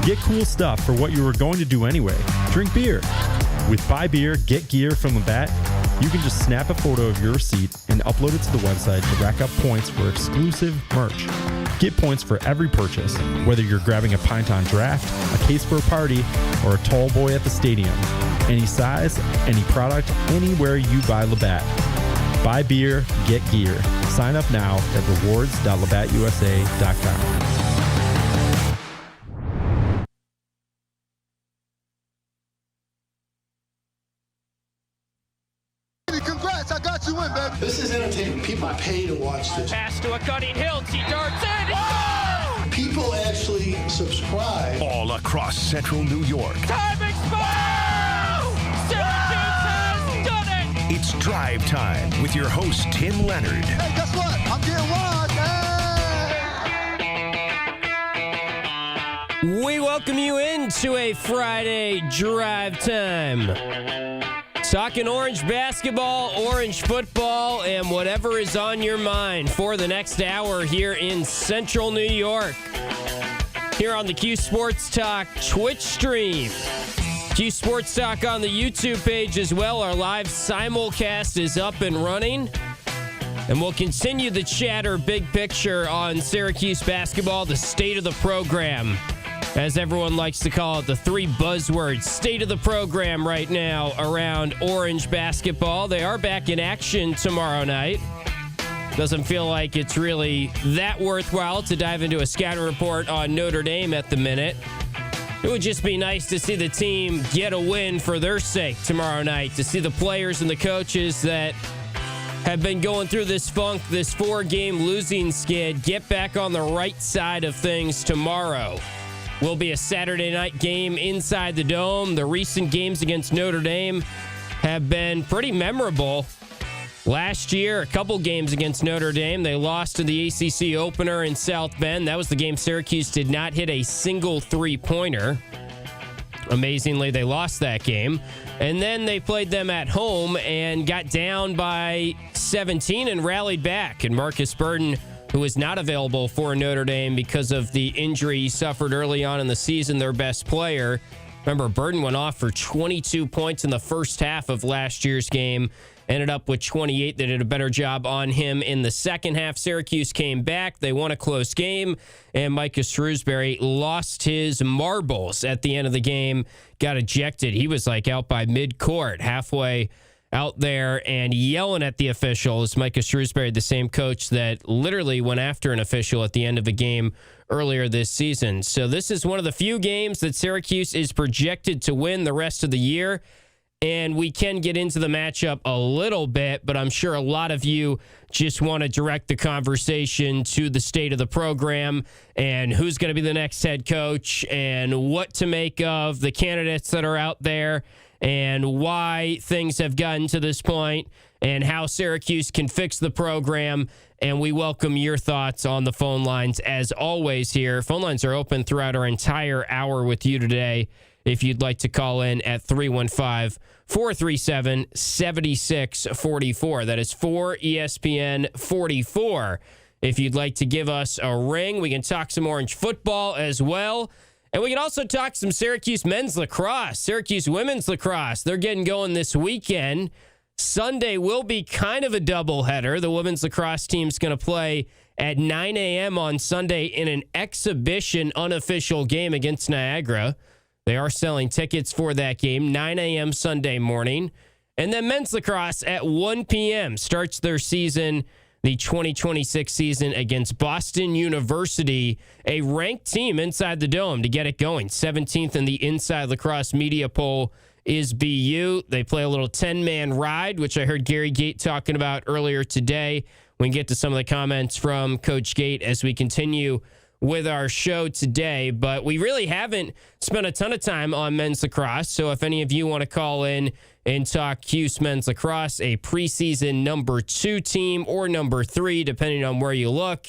Get cool stuff for what you were going to do anyway. Drink beer. With Buy Beer, Get Gear from Labatt, you can just snap a photo of your receipt and upload it to the website to rack up points for exclusive merch. Get points for every purchase, whether you're grabbing a pint on draft, a case for a party, or a tall boy at the stadium. Any size, any product, anywhere you buy Labatt. Buy beer, get gear. Sign up now at rewards.labattusa.com. Congrats, I got you in, baby. This is entertainment. People pay to watch this. Pass to a cutting Hiltz. He darts in. Oh! People actually subscribe. All across central New York. Time expired! Syracuse has done it! It's Drive Time with your host, Tim Leonard. Hey, guess what? I'm getting one, man. We welcome you into a Friday Drive Time. Talking Orange basketball, Orange football, and whatever is on your mind for the next hour here in Central New York. Here on the Cuse Sports Talk Twitch stream. Cuse Sports Talk on the YouTube page as well. Our live simulcast is up and running. And we'll continue the chatter, big picture on Syracuse basketball, the state of the program. As everyone likes to call it, the three buzzwords, state of the program right now around Orange basketball. They are back in action tomorrow night. Doesn't feel like it's really that worthwhile to dive into a scouting report on Notre Dame at the minute. It would just be nice to see the team get a win for their sake tomorrow night, to see the players and the coaches that have been going through this funk, this 4-game losing skid, get back on the right side of things tomorrow. Will be a Saturday night game inside the Dome. The recent games against Notre Dame have been pretty memorable. Last year, a couple games against Notre Dame, they lost to the ACC opener in South Bend. That was the game Syracuse did not hit a single three-pointer. Amazingly, they lost that game. And then they played them at home and got down by 17 and rallied back. And Marcus Burton, who is not available for Notre Dame because of the injury he suffered early on in the season, their best player. Remember, Burton went off for 22 points in the first half of last year's game, ended up with 28. They did a better job on him in the second half. Syracuse came back. They won a close game, and Micah Shrewsbury lost his marbles at the end of the game, got ejected. He was like out by midcourt, halfway out there and yelling at the officials. Micah Shrewsbury, the same coach that literally went after an official at the end of a game earlier this season. So this is one of the few games that Syracuse is projected to win the rest of the year. And we can get into the matchup a little bit, but I'm sure a lot of you just want to direct the conversation to the state of the program and who's going to be the next head coach and what to make of the candidates that are out there, and why things have gotten to this point, and how Syracuse can fix the program. And we welcome your thoughts on the phone lines as always here. Phone lines are open throughout our entire hour with you today. If you'd like to call in at 315-437-7644. That is 4ESPN44. If you'd like to give us a ring, we can talk some Orange football as well. And we can also talk some Syracuse men's lacrosse, Syracuse women's lacrosse. They're getting going this weekend. Sunday will be kind of a doubleheader. The women's lacrosse team's going to play at 9 a.m. on Sunday in an exhibition unofficial game against Niagara. They are selling tickets for that game, 9 a.m. Sunday morning. And then men's lacrosse at 1 p.m. starts their season, the 2026 season, against Boston University, a ranked team inside the Dome to get it going. 17th in the Inside Lacrosse Media Poll is BU. They play a little 10-man ride, which I heard Gary Gate talking about earlier today. We can get to some of the comments from Coach Gate as we continue with our show today, but we really haven't spent a ton of time on men's lacrosse. So if any of you want to call in and talk Cuse men's lacrosse, a preseason number 2 team or number 3, depending on where you look,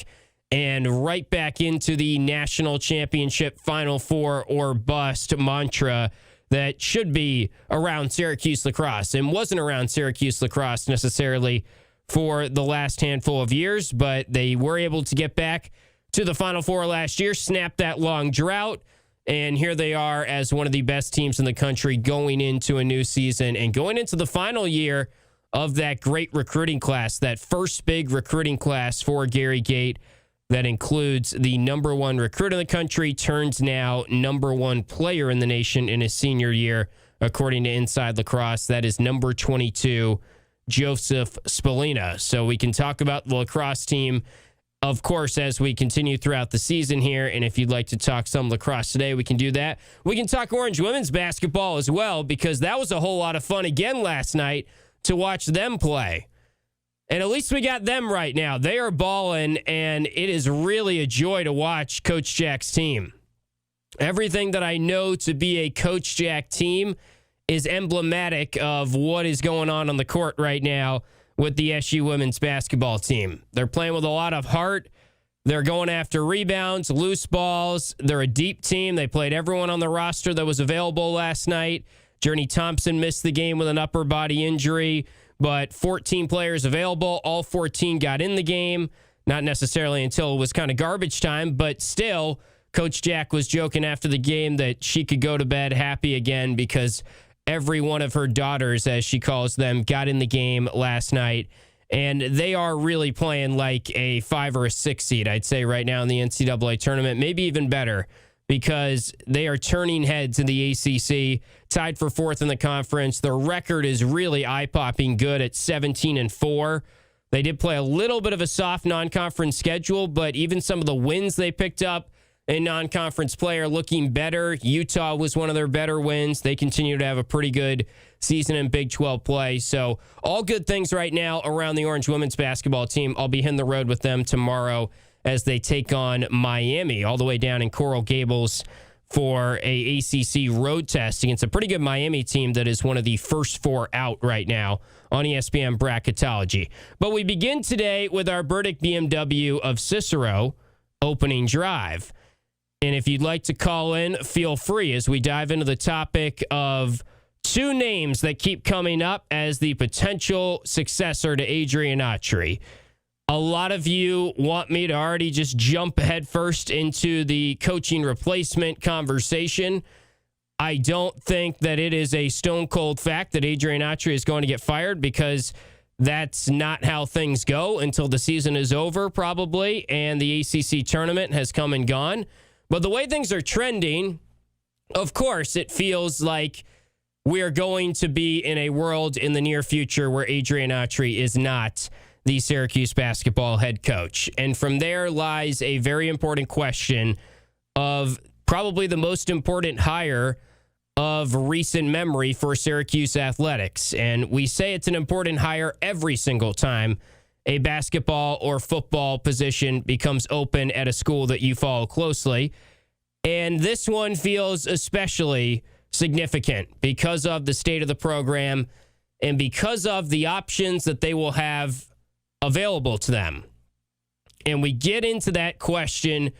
and right back into the national championship Final Four or bust mantra that should be around Syracuse lacrosse and wasn't around Syracuse lacrosse necessarily for the last handful of years, but they were able to get back to the Final Four last year, snapped that long drought, And here they are as one of the best teams in the country going into a new season and going into the final year of that great recruiting class, that first big recruiting class for Gary Gait that includes the number one recruit in the country, turns now number one player in the nation in his senior year, according to Inside Lacrosse. That is number 22, Joseph Spallina. So we can talk about the lacrosse team, of course, as we continue throughout the season here. And if you'd like to talk some lacrosse today, we can do that. We can talk Orange women's basketball as well, because that was a whole lot of fun again last night to watch them play. And at least we got them right now. They are balling, and it is really a joy to watch Coach Jack's team. Everything that I know to be a Coach Jack team is emblematic of what is going on the court right now with the SU women's basketball team. They're playing with a lot of heart. They're going after rebounds, loose balls. They're a deep team. They played everyone on the roster that was available last night. Journey Thompson missed the game with an upper body injury, but 14 players available. All 14 got in the game. Not necessarily until it was kind of garbage time, but still, Coach Jack was joking after the game that she could go to bed happy again because every one of her daughters, as she calls them, got in the game last night. And they are really playing like a 5 or a 6 seed, I'd say, right now in the NCAA tournament. Maybe even better, because they are turning heads in the ACC, tied for 4th in the conference. Their record is really eye-popping good at 17-4. They did play a little bit of a soft non-conference schedule, but even some of the wins they picked up in non-conference play are looking better. Utah was one of their better wins. They continue to have a pretty good season in Big 12 play. So all good things right now around the Orange women's basketball team. I'll be hitting the road with them tomorrow as they take on Miami all the way down in Coral Gables for a ACC road test against a pretty good Miami team that is one of the first 4 out right now on ESPN Bracketology. But we begin today with our Burdick BMW of Cicero opening drive. And if you'd like to call in, feel free as we dive into the topic of 2 names that keep coming up as the potential successor to Adrian Autry. A lot of you want me to already just jump headfirst into the coaching replacement conversation. I don't think that it is a stone cold fact that Adrian Autry is going to get fired, because that's not how things go until the season is over, probably, and the ACC tournament has come and gone. But the way things are trending, of course, it feels like we are going to be in a world in the near future where Adrian Autry is not the Syracuse basketball head coach. And from there lies a very important question of probably the most important hire of recent memory for Syracuse athletics. And we say it's an important hire every single time a basketball or football position becomes open at a school that you follow closely. And this one feels especially significant because of the state of the program and because of the options that they will have available to them. And we get into that question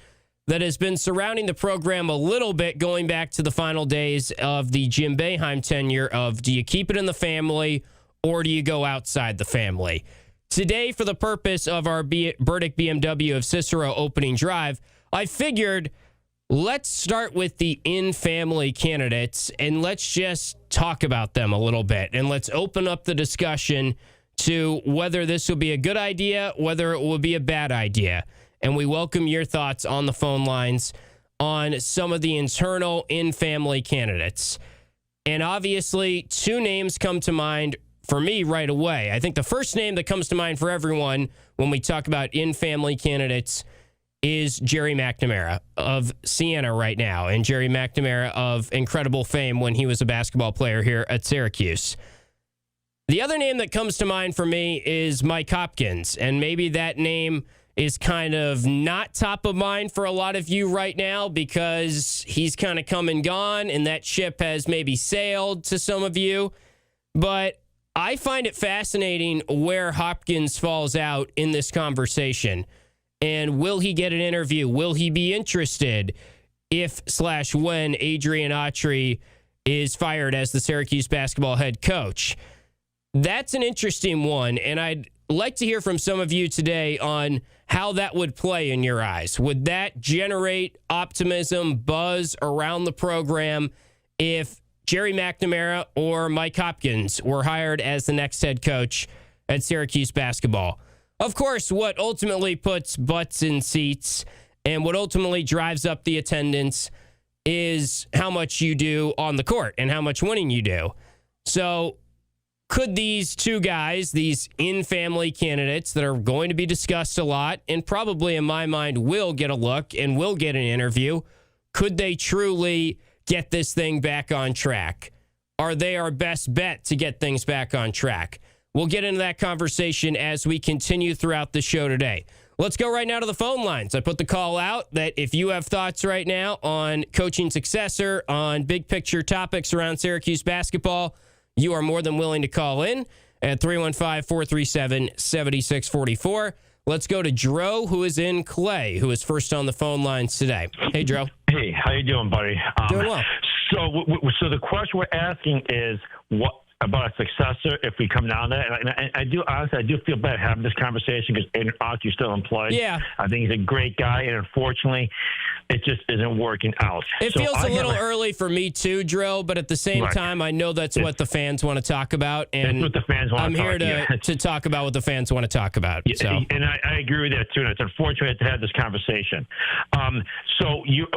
that has been surrounding the program a little bit going back to the final days of the Jim Boeheim tenure of, do you keep it in the family or do you go outside the family? Today, for the purpose of our Burdick BMW of Cicero opening drive, I figured let's start with the in-family candidates and let's just talk about them a little bit. And let's open up the discussion to whether this will be a good idea, whether it will be a bad idea. And we welcome your thoughts on the phone lines on some of the internal in-family candidates. And obviously, 2 names come to mind for me right away. I think the first name that comes to mind for everyone when we talk about in-family candidates is Jerry McNamara of Siena right now, and Jerry McNamara of incredible fame when he was a basketball player here at Syracuse. The other name that comes to mind for me is Mike Hopkins, and maybe that name is kind of not top of mind for a lot of you right now because he's kind of come and gone, and that ship has maybe sailed to some of you. But I find it fascinating where Hopkins falls out in this conversation. And will he get an interview? Will he be interested if/when Adrian Autry is fired as the Syracuse basketball head coach? That's an interesting one, and I'd like to hear from some of you today on how that would play in your eyes. Would that generate optimism, buzz around the program if Jerry McNamara or Mike Hopkins were hired as the next head coach at Syracuse basketball? Of course, what ultimately puts butts in seats and what ultimately drives up the attendance is how much you do on the court and how much winning you do. So could these two guys, these in-family candidates that are going to be discussed a lot and probably in my mind will get a look and will get an interview, could they truly get this thing back on track? Are they our best bet to get things back on track? We'll get into that conversation as we continue throughout the show today. Let's go right now to the phone lines. I put the call out that if you have thoughts right now on coaching successor, on big picture topics around Syracuse basketball, you are more than willing to call in at 315-437-7644. Let's go to Dro, who is in Clay, who is first on the phone lines today. Hey, Dro. Hey, how you doing, buddy? Doing well. So the question we're asking is what about a successor if we come down there? And I do honestly, I do feel bad having this conversation because Archie's still employed. Yeah. I think he's a great guy, and unfortunately, it just isn't working out. It feels a little early for me too, Dro, but at the same time, I know that's what the fans want to talk about, and that's what the fans want I'm to here talk to talk about what the fans want to talk about. So. And I agree with that too. And it's unfortunate to have this conversation.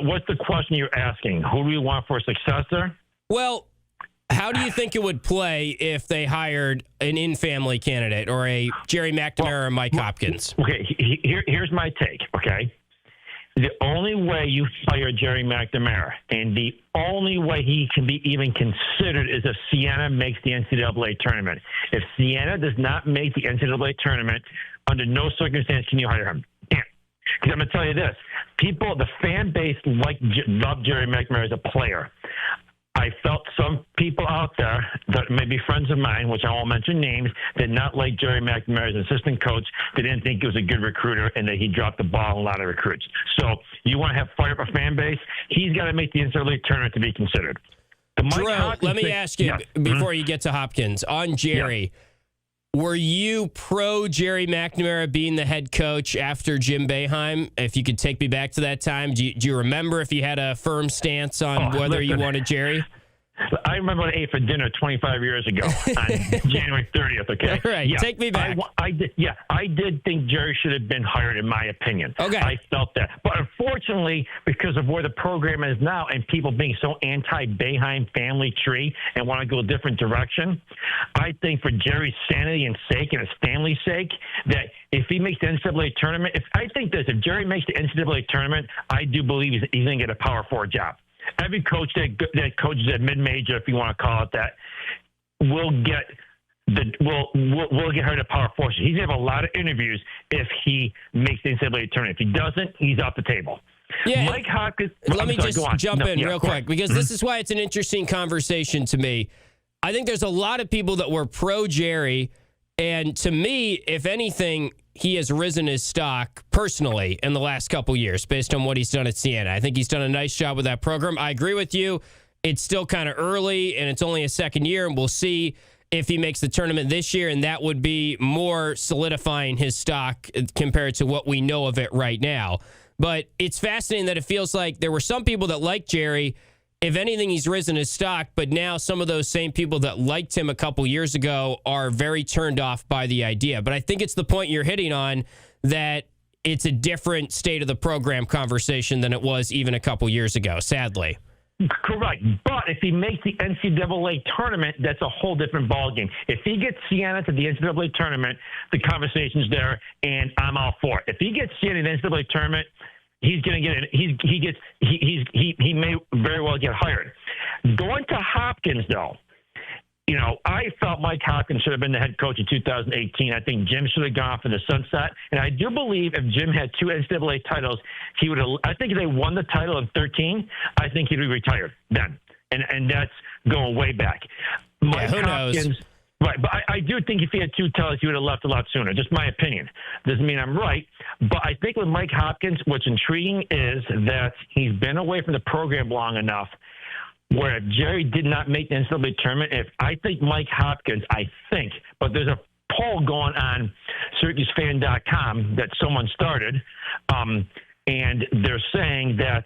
What's the question you're asking? Who do we want for a successor? Well, how do you think it would play if they hired an in-family candidate or a Jerry McNamara or Mike Hopkins? Okay, here's my take, okay? The only way you fire Jerry McNamara and the only way he can be even considered is if Siena makes the NCAA tournament. If Siena does not make the NCAA tournament, under no circumstance can you hire him. Because I'm going to tell you this. The fan base love Jerry McNamara as a player. I felt some people out there that may be friends of mine, which I won't mention names, did not like Jerry McNamara as an assistant coach. They didn't think he was a good recruiter and that he dropped the ball on a lot of recruits. So you want to have fire up a fan base, he's got to make the NCAA tournament to be considered. Drew, let me ask you before you get to Hopkins. On Jerry, were you pro Jerry McNamara being the head coach after Jim Boeheim? If you could take me back to that time, do you remember if you had a firm stance on whether you wanted Jerry? I remember when I ate for dinner 25 years ago on January 30th, okay? Right, take me back. I did think Jerry should have been hired, in my opinion. Okay. I felt that. But unfortunately, because of where the program is now and people being so anti-Boeheim family tree and want to go a different direction, I think for Jerry's sanity and sake and his family's sake, that if he makes the NCAA tournament, if Jerry makes the NCAA tournament, I do believe he's going to get a Power 4 job. Every coach that coaches at mid-major, if you want to call it that, will get hired at Power 4. So he's going to have a lot of interviews if he makes the NCAA tournament. If he doesn't, he's off the table. Yeah, Mike Hopkins. Let me just jump in real quick because this is why it's an interesting conversation to me. I think there's a lot of people that were pro Jerry, and to me, if anything, he has risen his stock personally in the last couple years based on what he's done at Siena. I think he's done a nice job with that program. I agree with you. It's still kind of early, and it's only a second year, and we'll see if he makes the tournament this year, and that would be more solidifying his stock compared to what we know of it right now. But it's fascinating that it feels like there were some people that liked Jerry. If anything, he's risen his stock, but now some of those same people that liked him a couple years ago are very turned off by the idea. But I think it's the point you're hitting on that it's a different state of the program conversation than it was even a couple years ago, sadly. Correct. But if he makes the NCAA tournament, that's a whole different ballgame. If he gets Siena to the NCAA tournament, the conversation's there, and I'm all for it. If he gets Siena to the NCAA tournament, he's going to get it. He may very well get hired. Going to Hopkins, though, I felt Mike Hopkins should have been the head coach in 2018. I think Jim should have gone for the sunset. And I do believe if Jim had 2 NCAA titles, he would have. I think if they won the title in 2013, I think he'd be retired then. And that's going way back. Mike Hopkins. Knows? Right, but I do think if he had 2 titles, he would have left a lot sooner. Just my opinion. Doesn't mean I'm right. But I think with Mike Hopkins, what's intriguing is that he's been away from the program long enough where if Jerry did not make the NCAA tournament, I think Mike Hopkins, but there's a poll going on SyracuseFan.com that someone started, and they're saying that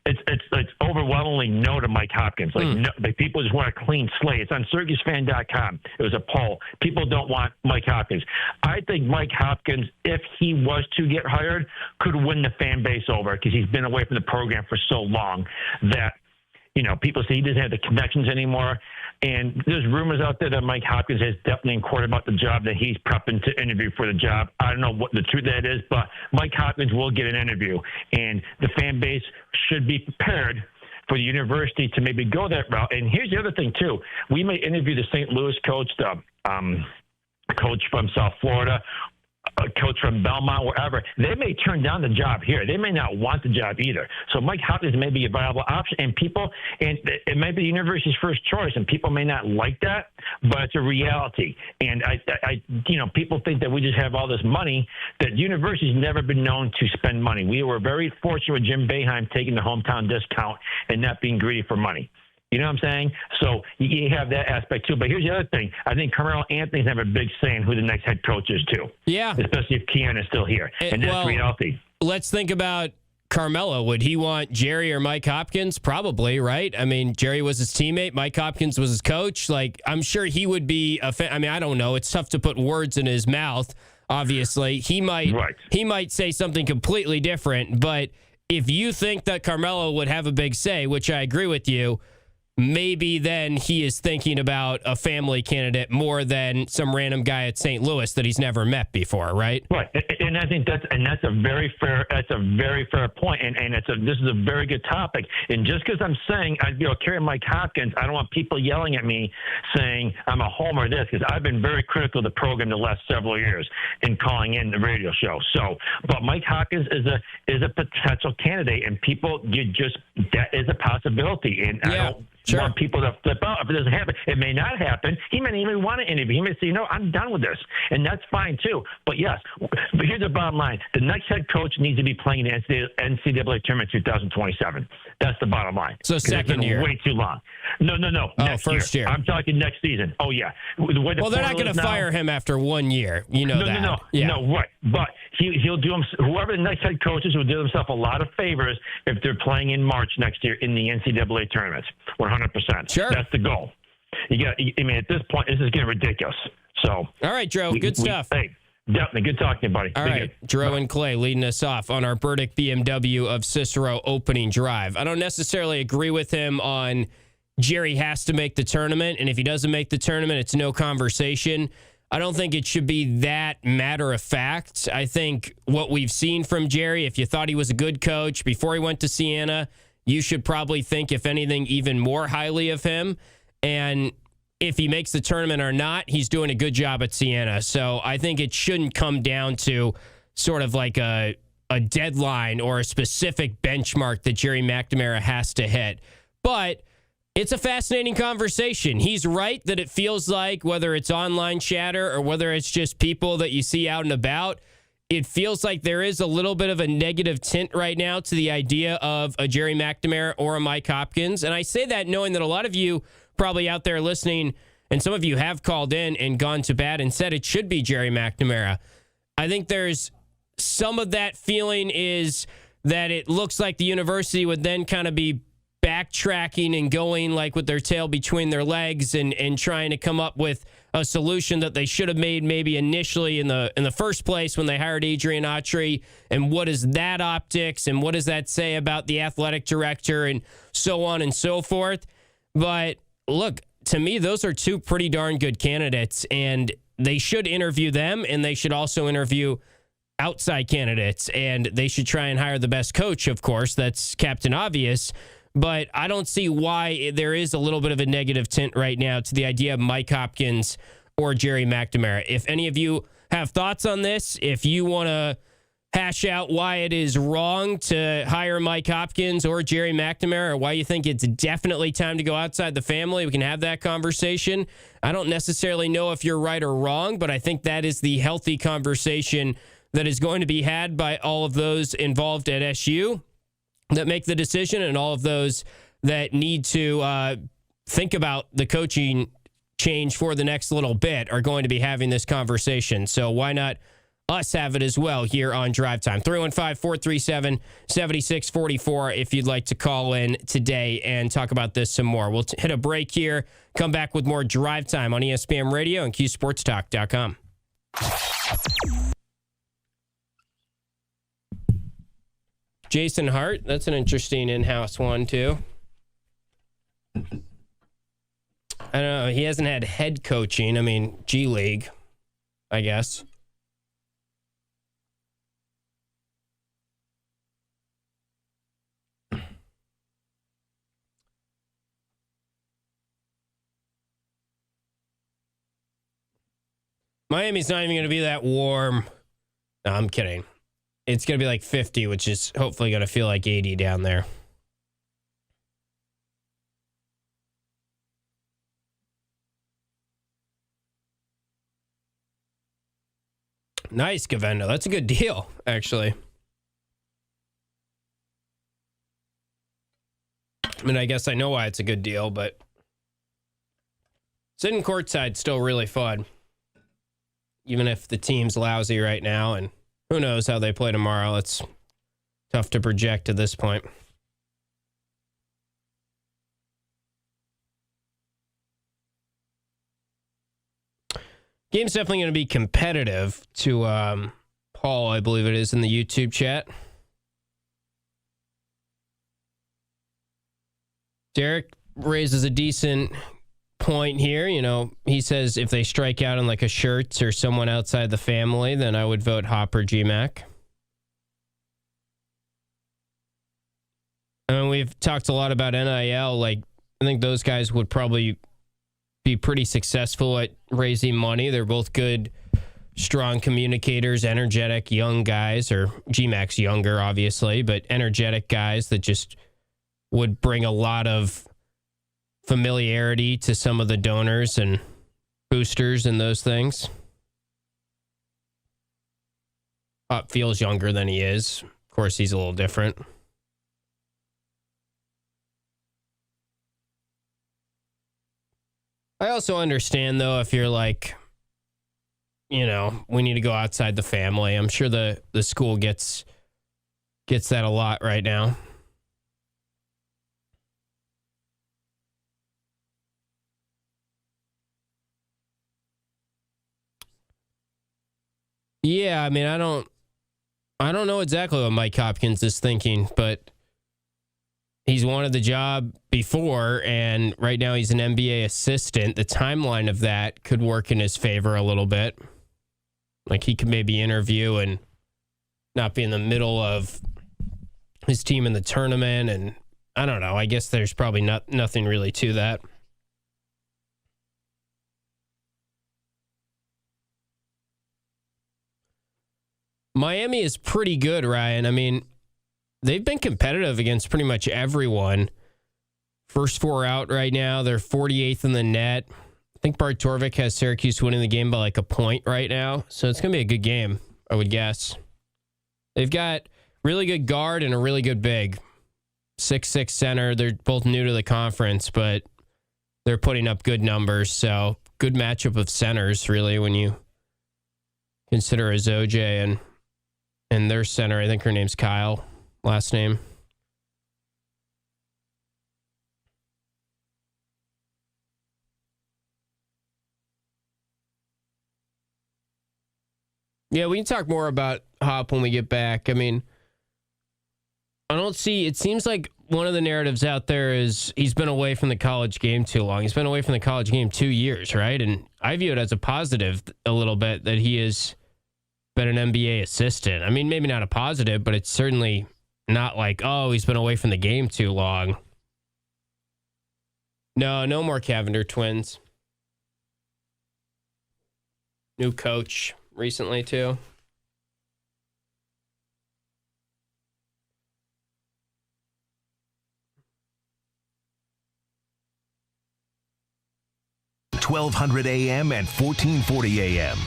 it's overwhelmingly no to Mike Hopkins. Like people just want a clean slate. It's on SyracuseFan.com. It was a poll. People don't want Mike Hopkins. I think Mike Hopkins, if he was to get hired, could win the fan base over because he's been away from the program for so long that, people say he doesn't have the connections anymore. And there's rumors out there that Mike Hopkins has definitely inquired about the job, that he's prepping to interview for the job. I don't know what the truth of that is, but Mike Hopkins will get an interview. And the fan base should be prepared for the university to maybe go that route. And here's the other thing, too. We may interview the St. Louis coach, the coach from South Florida, a coach from Belmont, wherever. They may turn down the job here. They may not want the job either. So Mike Hopkins may be a viable option, and it might be the university's first choice, and people may not like that, but it's a reality. And people think that we just have all this money. That university's never been known to spend money. We were very fortunate with Jim Boeheim taking the hometown discount and not being greedy for money. You know what I'm saying? So you have that aspect, too. But here's the other thing. I think Carmelo Anthony's have a big say in who the next head coach is, too. Yeah. Especially if Keon is still here. And that's reality. Let's think about Carmelo. Would he want Jerry or Mike Hopkins? Probably, right? I mean, Jerry was his teammate. Mike Hopkins was his coach. Like, I'm sure he would be a fan. I mean, I don't know. It's tough to put words in his mouth, obviously. He might say something completely different. But if you think that Carmelo would have a big say, which I agree with you, maybe then he is thinking about a family candidate more than some random guy at St. Louis that he's never met before, right? Right, and I think that's a very fair point, and this is a very good topic. And just because I'm saying carry Mike Hopkins, I don't want people yelling at me saying I'm a homer or this, because I've been very critical of the program the last several years in calling in the radio show. So, but Mike Hopkins is a potential candidate, and that is a possibility, and I don't want people to flip out if it doesn't happen. It may not happen. He may not even want to interview. He may say, I'm done with this. And that's fine, too. But, yes, but here's the bottom line. The next head coach needs to be playing in the NCAA tournament 2027. That's the bottom line. So second year. Way too long. No. Oh, first year. I'm talking next season. Oh, yeah. Well, they're not going to fire him after 1 year. You know that. No. Yeah. No, right. But he'll do whoever the next head coach is will do himself a lot of favors if they're playing in March next year in the NCAA tournament. 100%. Sure. That's the goal. At this point, this is getting ridiculous. So. All right, Drew. Good stuff. Hey, definitely. Good talking to you, buddy. All right. Drew and Clay leading us off on our Burdick BMW of Cicero opening drive. I don't necessarily agree with him on Jerry has to make the tournament, and if he doesn't make the tournament, it's no conversation. I don't think it should be that matter of fact. I think what we've seen from Jerry, if you thought he was a good coach before he went to Siena, you should probably think, if anything, even more highly of him. And if he makes the tournament or not, he's doing a good job at Siena. So I think it shouldn't come down to sort of like a deadline or a specific benchmark that Jerry McNamara has to hit. But it's a fascinating conversation. He's right that it feels like, whether it's online chatter or whether it's just people that you see out and about, it feels like there is a little bit of a negative tint right now to the idea of a Jerry McNamara or a Mike Hopkins. And I say that knowing that a lot of you probably out there listening, and some of you have called in and gone to bat and said it should be Jerry McNamara. I think there's some of that feeling is that it looks like the university would then kind of be backtracking and going like with their tail between their legs and trying to come up with a solution that they should have made maybe initially in the first place when they hired Adrian Autry. And what is that optics and what does that say about the athletic director and so on and so forth. But look, to me, those are two pretty darn good candidates, and they should interview them, and they should also interview outside candidates, and they should try and hire the best coach, of course. That's Captain Obvious. But I don't see why there is a little bit of a negative tint right now to the idea of Mike Hopkins or Jerry McNamara. If any of you have thoughts on this, if you want to hash out why it is wrong to hire Mike Hopkins or Jerry McNamara, or why you think it's definitely time to go outside the family, we can have that conversation. I don't necessarily know if you're right or wrong, but I think that is the healthy conversation that is going to be had by all of those involved at SU that make the decision, and all of those that need to think about the coaching change for the next little bit are going to be having this conversation. So why not us have it as well here on Drive Time? 315-437-7644 if you'd like to call in today and talk about this some more. We'll hit a break here, come back with more Drive Time on ESPN Radio and CuseSportsTalk.com. Jason Hart, that's an interesting in-house one, too. I don't know. He hasn't had head coaching. I mean, G League, I guess. Miami's not even going to be that warm. No, I'm kidding. It's going to be like 50, which is hopefully going to feel like 80 down there. Nice, Gavendo. That's a good deal, actually. I mean, I guess I know why it's a good deal, but sitting courtside's still really fun. Even if the team's lousy right now, and who knows how they play tomorrow. It's tough to project at this point. Game's definitely going to be competitive to Paul, I believe it is, in the YouTube chat. Derek raises a decent point here. You know, he says if they strike out on like a Schertz or someone outside the family, then I would vote Hopper GMAC. I mean, we've talked a lot about NIL. Like, I think those guys would probably be pretty successful at raising money. They're both good, strong communicators, energetic young guys, or GMAC's younger, obviously, but energetic guys that just would bring a lot of familiarity to some of the donors and boosters and those things. Pop feels younger than he is. Of course, he's a little different. I also understand, though, if you're like, you know, we need to go outside the family. I'm sure the school gets that a lot right now. Yeah, I mean, I don't know exactly what Mike Hopkins is thinking, but he's wanted the job before, and right now he's an NBA assistant. The timeline of that could work in his favor a little bit. Like, he could maybe interview and not be in the middle of his team in the tournament, and I don't know. I guess there's probably nothing really to that. Miami is pretty good, Ryan. I mean, they've been competitive against pretty much everyone. First four out right now. They're 48th in the net. I think Bart Torvik has Syracuse winning the game by like a point right now. So it's going to be a good game, I would guess. They've got really good guard and a really good big. 6'6" center. They're both new to the conference, but they're putting up good numbers. So good matchup of centers, really, when you consider Azoje and their center. I think her name's Kyle, last name. Yeah, we can talk more about Hop when we get back. I mean, I don't see, it seems like one of the narratives out there is he's been away from the college game too long. He's been away from the college game 2 years, right? And I view it as a positive a little bit that he has been an NBA assistant. I mean, maybe not a positive, but it's certainly not like, oh, he's been away from the game too long. No more Cavender twins. New coach recently, too. $1200 AM and 1440 AM.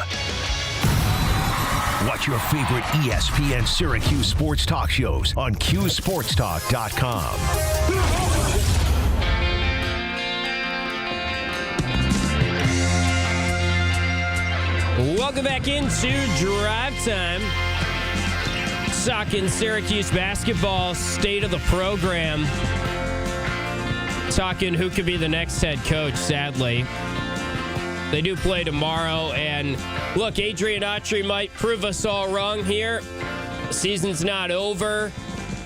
Watch your favorite ESPN Syracuse sports talk shows on CuseSportsTalk.com. Welcome back into Drive Time. Talking Syracuse basketball, state of the program. Talking who could be the next head coach, sadly. They do play tomorrow, and look, Adrian Autry might prove us all wrong here. The season's not over,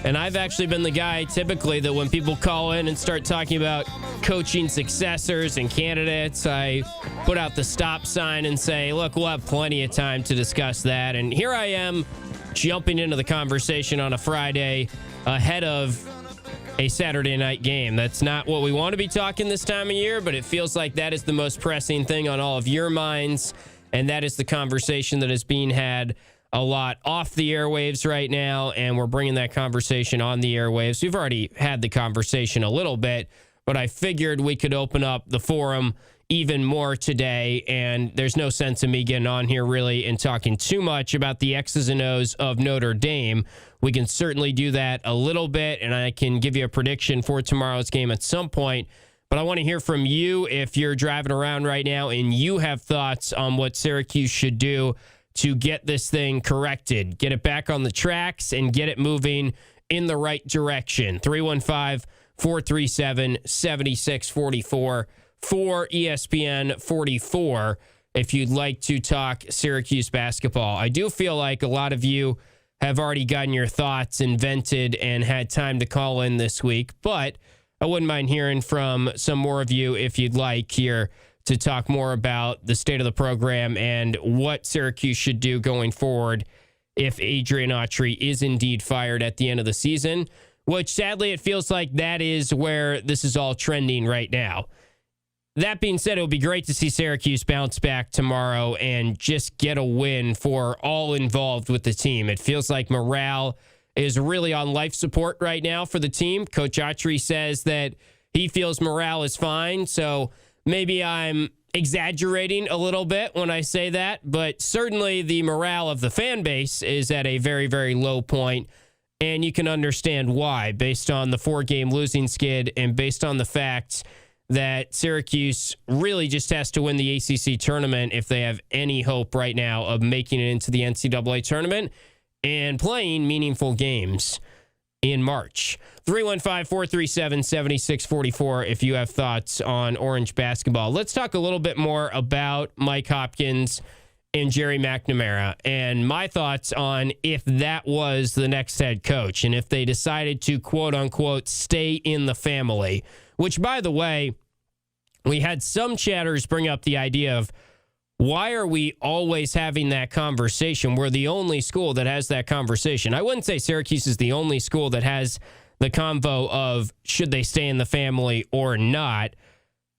and I've actually been the guy typically that when people call in and start talking about coaching successors and candidates, I put out the stop sign and say, look, we'll have plenty of time to discuss that. And here I am jumping into the conversation on a Friday ahead of a Saturday night game. That's not what we want to be talking this time of year, but it feels like that is the most pressing thing on all of your minds, and that is the conversation that is being had a lot off the airwaves right now, and we're bringing that conversation on the airwaves. We've already had the conversation a little bit, but I figured we could open up the forum even more today, and there's no sense in me getting on here really and talking too much about the X's and O's of Notre Dame. We can certainly do that a little bit, and I can give you a prediction for tomorrow's game at some point, but I want to hear from you if you're driving around right now and you have thoughts on what Syracuse should do to get this thing corrected, get it back on the tracks, and get it moving in the right direction. 315-437-7644 for ESPN 44 if you'd like to talk Syracuse basketball. I do feel like a lot of you have already gotten your thoughts and vented and had time to call in this week, but I wouldn't mind hearing from some more of you if you'd like here to talk more about the state of the program and what Syracuse should do going forward if Adrian Autry is indeed fired at the end of the season, which sadly it feels like that is where this is all trending right now. That being said, it would be great to see Syracuse bounce back tomorrow and just get a win for all involved with the team. It feels like morale is really on life support right now for the team. Coach Autry says that he feels morale is fine, so maybe I'm exaggerating a little bit when I say that, but certainly the morale of the fan base is at a very, very low point, and you can understand why based on the 4-game losing skid and based on the fact that Syracuse really just has to win the ACC tournament if they have any hope right now of making it into the NCAA tournament and playing meaningful games in March. 315-437-7644 if you have thoughts on Orange basketball. Let's talk a little bit more about Mike Hopkins and Jerry McNamara and my thoughts on if that was the next head coach and if they decided to quote-unquote stay in the family, which, by the way, we had some chatters bring up the idea of why are we always having that conversation? We're the only school that has that conversation. I wouldn't say Syracuse is the only school that has the convo of should they stay in the family or not.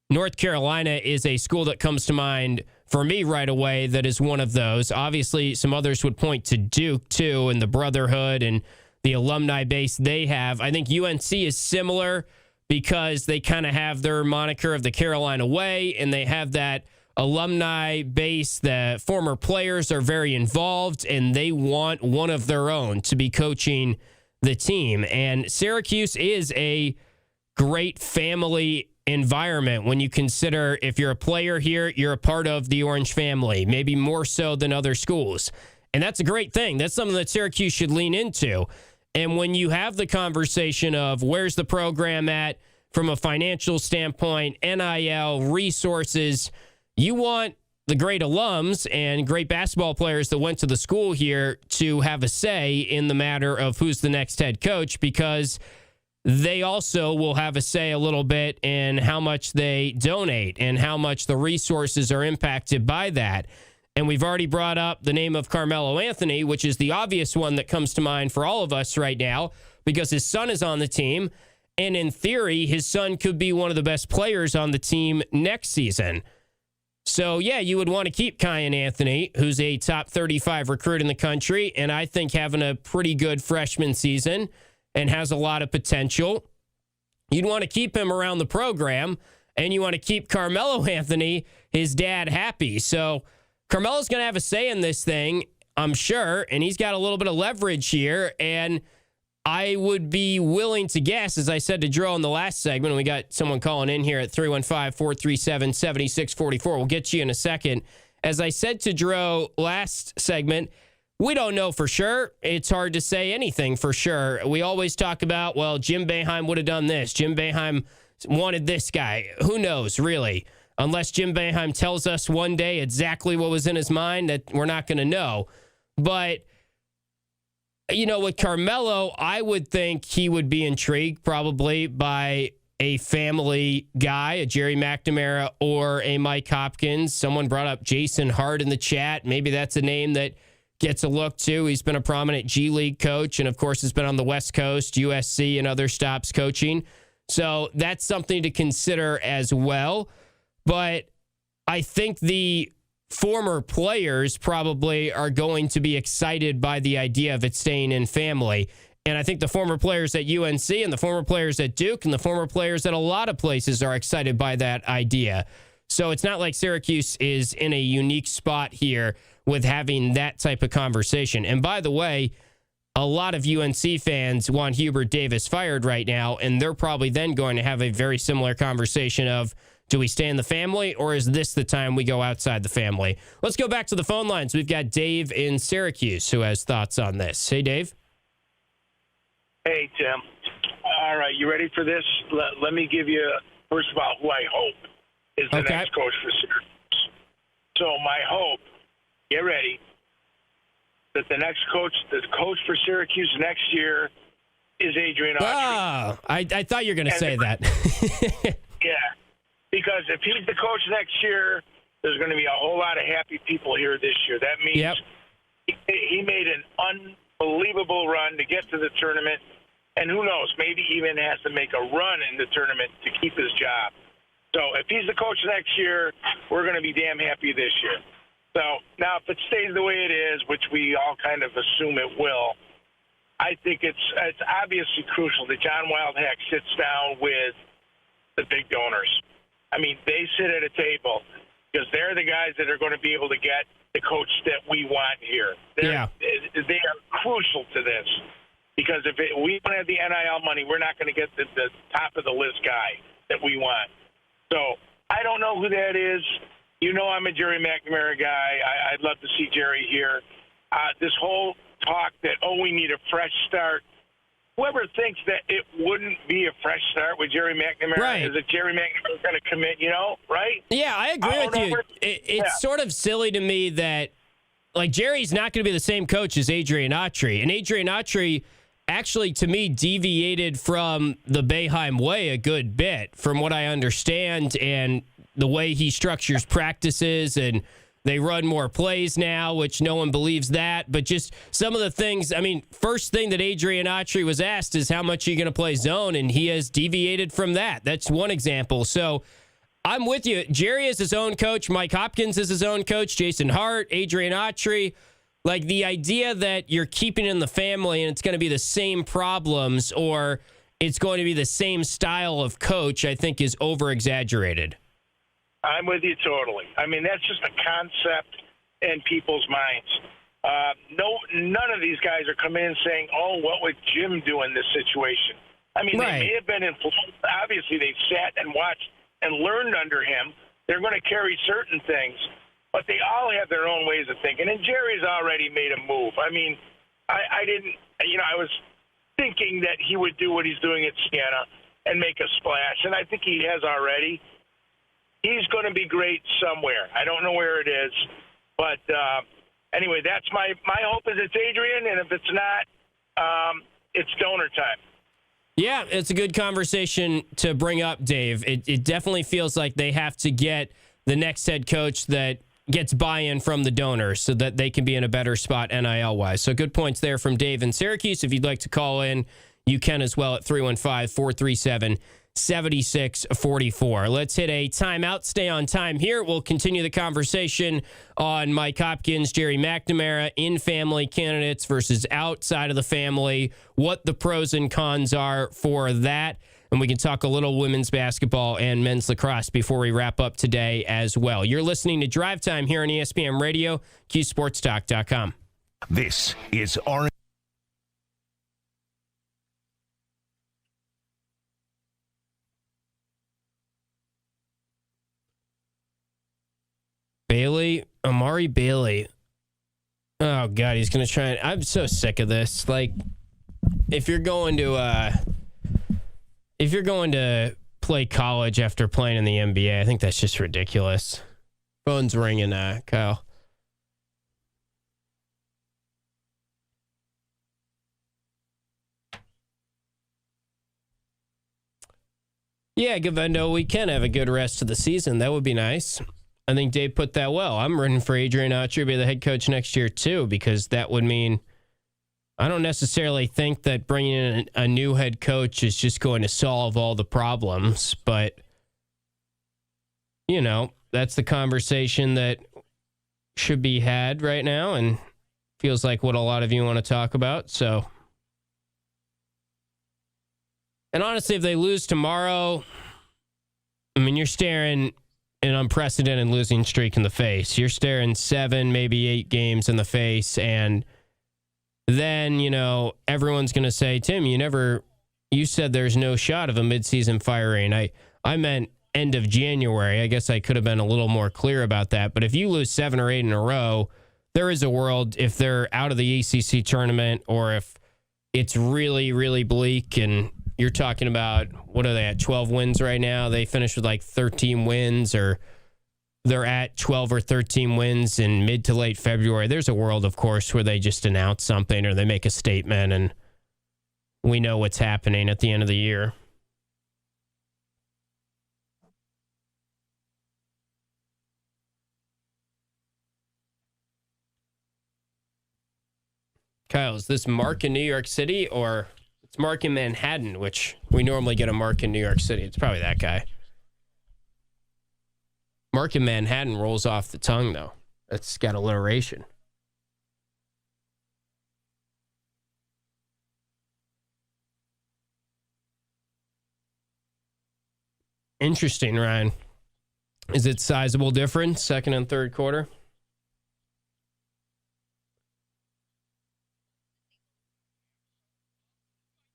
North Carolina is a school that comes to mind for me right away that is one of those. Obviously, some others would point to Duke, too, and the brotherhood and the alumni base they have. I think UNC is similar because they kind of have their moniker of the Carolina Way, and they have that alumni base. The former players are very involved, and they want one of their own to be coaching the team. And Syracuse is a great family environment when you consider if you're a player here, you're a part of the Orange family, maybe more so than other schools. And that's a great thing. That's something that Syracuse should lean into. And when you have the conversation of where's the program at from a financial standpoint, NIL, resources, you want the great alums and great basketball players that went to the school here to have a say in the matter of who's the next head coach, because they also will have a say a little bit in how much they donate and how much the resources are impacted by that. And we've already brought up the name of Carmelo Anthony, which is the obvious one that comes to mind for all of us right now because his son is on the team. And in theory, his son could be one of the best players on the team next season. So, yeah, you would want to keep Kiyan Anthony, who's a top 35 recruit in the country, and I think having a pretty good freshman season and has a lot of potential. You'd want to keep him around the program, and you want to keep Carmelo Anthony, his dad, happy. So Carmelo's going to have a say in this thing, I'm sure, and he's got a little bit of leverage here, and I would be willing to guess, as I said to Drew in the last segment, and we got someone calling in here at 315-437-7644. We'll get you in a second as I said to Dro last segment, we don't know for sure. It's hard to say anything for sure. We always talk about, well, Jim Boeheim would have done this. Jim Boeheim wanted this guy. Who knows, really? Unless Jim Boeheim tells us one day exactly what was in his mind, that we're not going to know. But, with Carmelo, I would think he would be intrigued probably by a family guy, a Jerry McNamara or a Mike Hopkins. Someone brought up Jason Hart in the chat. Maybe that's a name that gets a look too. He's been a prominent G League coach and, of course, has been on the West Coast, USC, and other stops coaching. So that's something to consider as well. But I think the former players probably are going to be excited by the idea of it staying in family. And I think the former players at UNC and the former players at Duke and the former players at a lot of places are excited by that idea. So it's not like Syracuse is in a unique spot here with having that type of conversation. And by the way, a lot of UNC fans want Hubert Davis fired right now, and they're probably then going to have a very similar conversation of, do we stay in the family, or is this the time we go outside the family? Let's go back to the phone lines. We've got Dave in Syracuse who has thoughts on this. Hey, Dave. Hey, Tim. All right, you ready for this? Let me give you, first of all, who I hope is the next coach for Syracuse. So my hope, get ready, that the coach for Syracuse next year is Adrian Autry. Ah, I thought you were going to say that. Yeah, because if he's the coach next year, there's going to be a whole lot of happy people here this year. That means he made an unbelievable run to get to the tournament. And who knows, maybe even has to make a run in the tournament to keep his job. So if he's the coach next year, we're going to be damn happy this year. So now if it stays the way it is, which we all kind of assume it will, I think it's obviously crucial that John Wildhack sits down with the big donors. I mean, they sit at a table because they're the guys that are going to be able to get the coach that we want here. They are crucial to this. Because if we don't have the NIL money, we're not going to get the top of the list guy that we want. So I don't know who that is. I'm a Jerry McNamara guy. I'd love to see Jerry here. This whole talk that, we need a fresh start. Whoever thinks that it wouldn't be a fresh start with Jerry McNamara, is it Jerry McNamara going to commit, right? Yeah, I agree with you. It's sort of silly to me that, Jerry's not going to be the same coach as Adrian Autry. And Adrian Autry actually, to me, deviated from the Boeheim way a good bit, from what I understand, and the way he structures practices, and they run more plays now, which no one believes that. But just some of the things, first thing that Adrian Autry was asked is how much are you going to play zone, and he has deviated from that. That's one example. So I'm with you. Jerry is his own coach. Mike Hopkins is his own coach. Jason Hart, Adrian Autry. The idea that you're keeping in the family and it's going to be the same problems or it's going to be the same style of coach, I think is over-exaggerated. I'm with you totally. That's just a concept in people's minds. None of these guys are coming in saying, what would Jim do in this situation? They may have been influenced. Obviously, they've sat and watched and learned under him. They're going to carry certain things. But they all have their own ways of thinking. And Jerry's already made a move. I was thinking that he would do what he's doing at Siena and make a splash. And I think he has already. He's going to be great somewhere. I don't know where it is. But anyway, that's my hope is it's Adrian. And if it's not, it's donor time. Yeah, it's a good conversation to bring up, Dave. It definitely feels like they have to get the next head coach that gets buy-in from the donors so that they can be in a better spot NIL-wise. So good points there from Dave in Syracuse. If you'd like to call in, you can as well at 315-437-7644. Let's hit a timeout. Stay on time here. We'll continue the conversation on Mike Hopkins, Jerry McNamara, in-family candidates versus outside of the family, what the pros and cons are for that. And we can talk a little women's basketball and men's lacrosse before we wrap up today as well. You're listening to Drive Time here on ESPN Radio, QSportsTalk.com. This is Orange. Amari Bailey. Oh God, he's gonna try. I'm so sick of this. Like, if you're going to play college after playing in the NBA, I think that's just ridiculous. Phone's ringing, Kyle. Yeah, Govendo, we can have a good rest of the season. That would be nice. I think Dave put that well. I'm rooting for Adrian Autry to be the head coach next year, too, because that would mean I don't necessarily think that bringing in a new head coach is just going to solve all the problems, but, you know, that's the conversation that should be had right now and feels like what a lot of you want to talk about. So, and honestly, if they lose tomorrow, I mean, you're staring an unprecedented losing streak in the face. You're staring 7, maybe 8 games in the face, and then, you know, everyone's going to say, Tim, you said there's no shot of a midseason firing. I meant end of January. I guess I could have been a little more clear about that. But if you lose 7 or 8 in a row, there is a world if they're out of the ACC tournament or if it's really, really bleak and you're talking about, what are they at, 12 wins right now? They finished with like 13 wins, or they're at 12 or 13 wins in mid to late February. There's a world, of course, where they just announce something or they make a statement and we know what's happening at the end of the year. Kyle, is this Mark in New York City or it's Mark in Manhattan, which we normally get a Mark in New York City? It's probably that guy. Mark in Manhattan rolls off the tongue, though. It's got alliteration. Interesting, Ryan. Is it sizable difference, second and third quarter?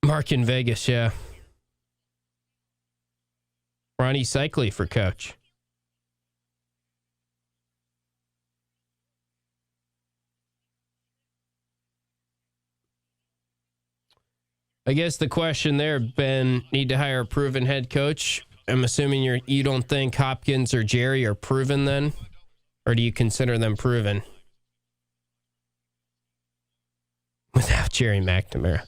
Mark in Vegas, yeah. Ronnie Cycli for coach. I guess the question there, Ben, need to hire a proven head coach. I'm assuming you don't think Hopkins or Jerry are proven then? Or do you consider them proven? Without Jerry McNamara.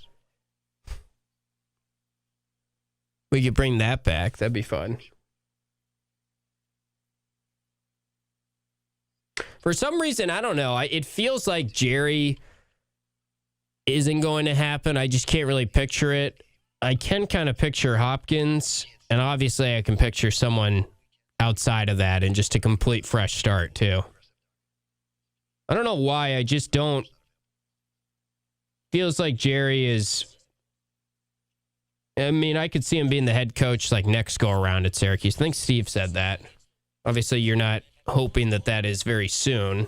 We could bring that back. That'd be fun. For some reason, I don't know. It feels like Jerry isn't going to happen. I just can't really picture it. I can kind of picture Hopkins, and obviously I can picture someone outside of that and just a complete fresh start, too. I don't know why. I just don't. Feels like Jerry is. I mean, I could see him being the head coach like next go around at Syracuse. I think Steve said that. Obviously, you're not hoping that is very soon,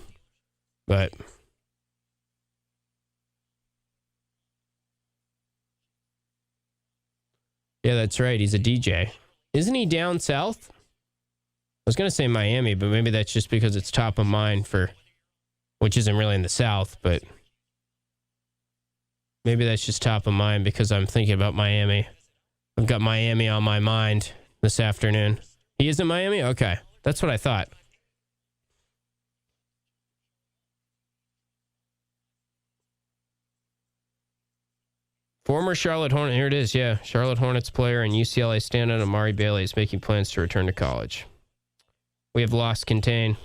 but yeah, that's right. He's a DJ. Isn't he down south? I was going to say Miami, but maybe that's just because it's top of mind for, which isn't really in the South, but maybe that's just top of mind because I'm thinking about Miami. I've got Miami on my mind this afternoon. He is in Miami? Okay. That's what I thought. Former Charlotte Hornet. Here it is, yeah. Charlotte Hornets player and UCLA standout Amari Bailey is making plans to return to college. We have lost contain.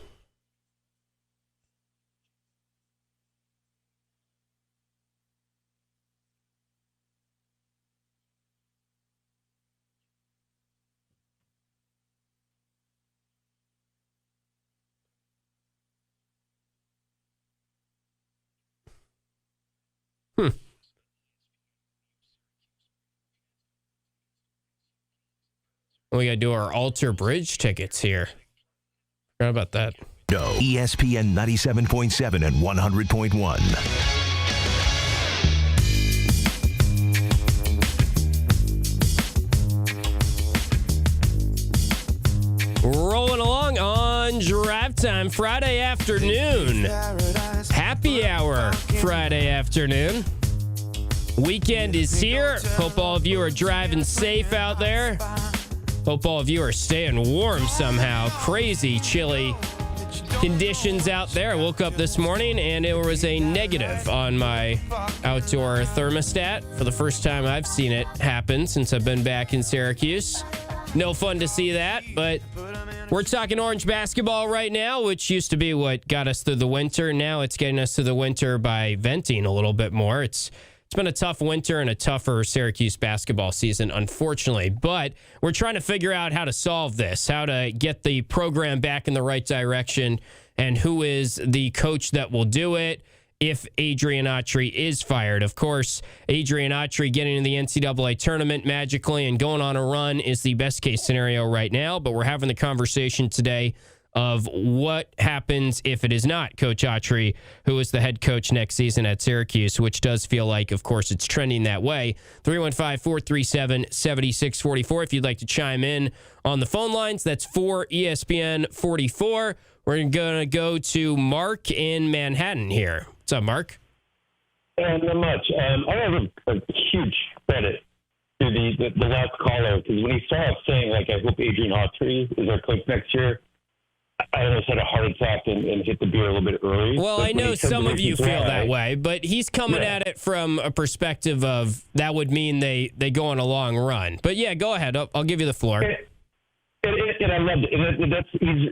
We got to do our Alter Bridge tickets here. Forgot about that. No. ESPN 97.7 and 100.1. Rolling along on Drive Time Friday afternoon. Happy hour Friday afternoon. Weekend is here. Hope all of you are driving safe out there. Hope all of you are staying warm somehow. Crazy chilly conditions out there. I woke up this morning and it was a negative on my outdoor thermostat for the first time I've seen it happen since I've been back in Syracuse. No fun to see that, but we're talking Orange basketball right now, which used to be what got us through the winter. Now it's getting us through the winter by venting a little bit more. It's been a tough winter and a tougher Syracuse basketball season, unfortunately. But we're trying to figure out how to solve this, how to get the program back in the right direction, and who is the coach that will do it if Adrian Autry is fired. Of course, Adrian Autry getting in the NCAA tournament magically and going on a run is the best case scenario right now. But we're having the conversation today of what happens if it is not Coach Autry, who is the head coach next season at Syracuse, which does feel like, of course, it's trending that way. 315-437-7644. If you'd like to chime in on the phone lines, that's 4ESPN44. We're going to go to Mark in Manhattan here. What's up, Mark? Not much. I have a huge credit to the last caller, because when he started saying, like, I hope Adrian Autry is our coach next year, I almost had a heart attack and hit the beer a little bit early. Well, I know some of you feel that way, but he's coming at it from a perspective of that would mean they go on a long run. But yeah, go ahead. I'll give you the floor. And I loved it. And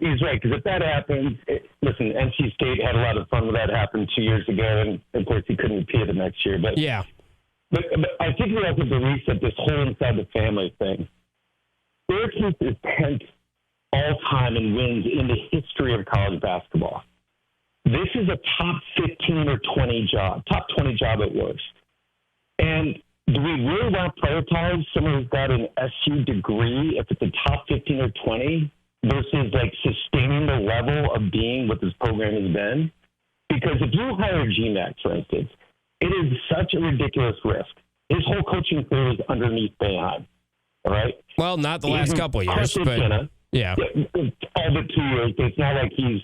he's right, because if that happens, listen, NC State had a lot of fun when that happened 2 years ago, and of course he couldn't appear the next year. But yeah. But I think we have to reset this whole inside the family thing. Syracuse is 10th all-time in wins in the history of college basketball. This is a top 15 or 20 job, top 20 job at worst. And do we really want to prioritize someone who's got an SU degree if it's a top 15 or 20 versus like sustaining the level of being what this program has been? Because if you hire GMAC, for instance, it is such a ridiculous risk. His whole coaching career is underneath Boeheim, all right? Well, not the last couple of years, but yeah. All but 2 years, but it's not like he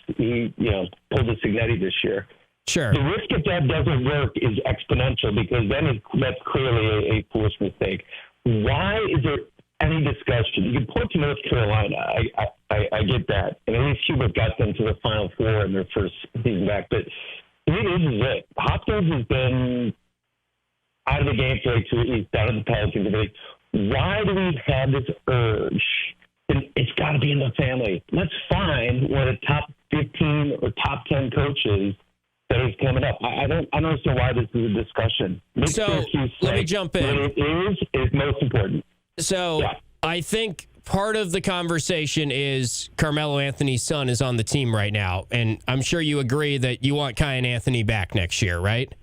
pulled a Signetti this year. Sure. The risk if that doesn't work is exponential, because then that's clearly a foolish mistake. Why is there any discussion? You can point to North Carolina. I get that. And at least Hubert got them to the Final Four in their first season back. But to me, this is it. Hopkins has been out of the game for like 2 weeks. He's down at the Pelicans. Why do we have this urge? It's got to be in the family. Let's find one of the top 15 or top 10 coaches that is coming up. I don't understand why this is a discussion. So let me jump in. What it is most important. So yeah. I think part of the conversation is Carmelo Anthony's son is on the team right now, and I'm sure you agree that you want Kiyan Anthony back next year, right?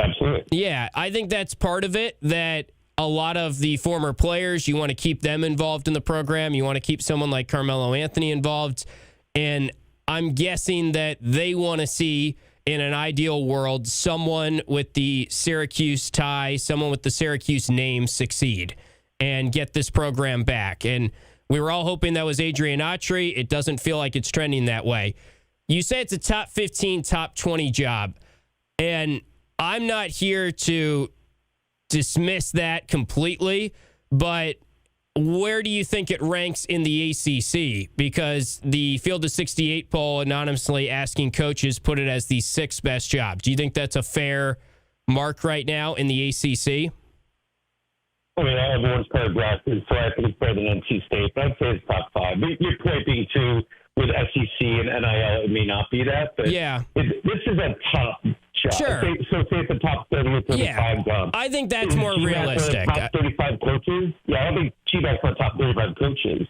Absolutely. Yeah, I think that's part of it, that a lot of the former players, you want to keep them involved in the program. You want to keep someone like Carmelo Anthony involved. And I'm guessing that they want to see, in an ideal world, someone with the Syracuse tie, someone with the Syracuse name succeed and get this program back. And we were all hoping that was Adrian Autry. It doesn't feel like it's trending that way. You say it's a top 15, top 20 job. And I'm not here to dismiss that completely, but where do you think it ranks in the ACC? Because the Field of 68 poll anonymously asking coaches put it as the 6th best job. Do you think that's a fair mark right now in the ACC? I mean, everyone's paragraph is slightly better than NC State, but I'd say it's top 5. Your point being, too, with SEC and NIL, it may not be that, but yeah, this is a top job. Sure. So say it's a top 30 or 35 job. I think that's more realistic. Top 35 coaches? Yeah, I don't think GMAC's for top 35 coaches.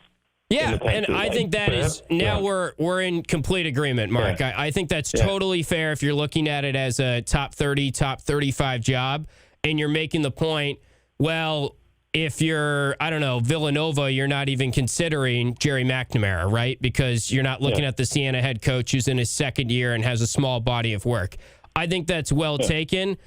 Yeah, and I think that is now we're in complete agreement, Mark. Yeah. I think that's totally fair if you're looking at it as a top 30, top 35 job, and you're making the point, well, if you're, I don't know, Villanova, you're not even considering Jerry McNamara, right? Because you're not looking at the Siena head coach who's in his second year and has a small body of work. I think that's well taken.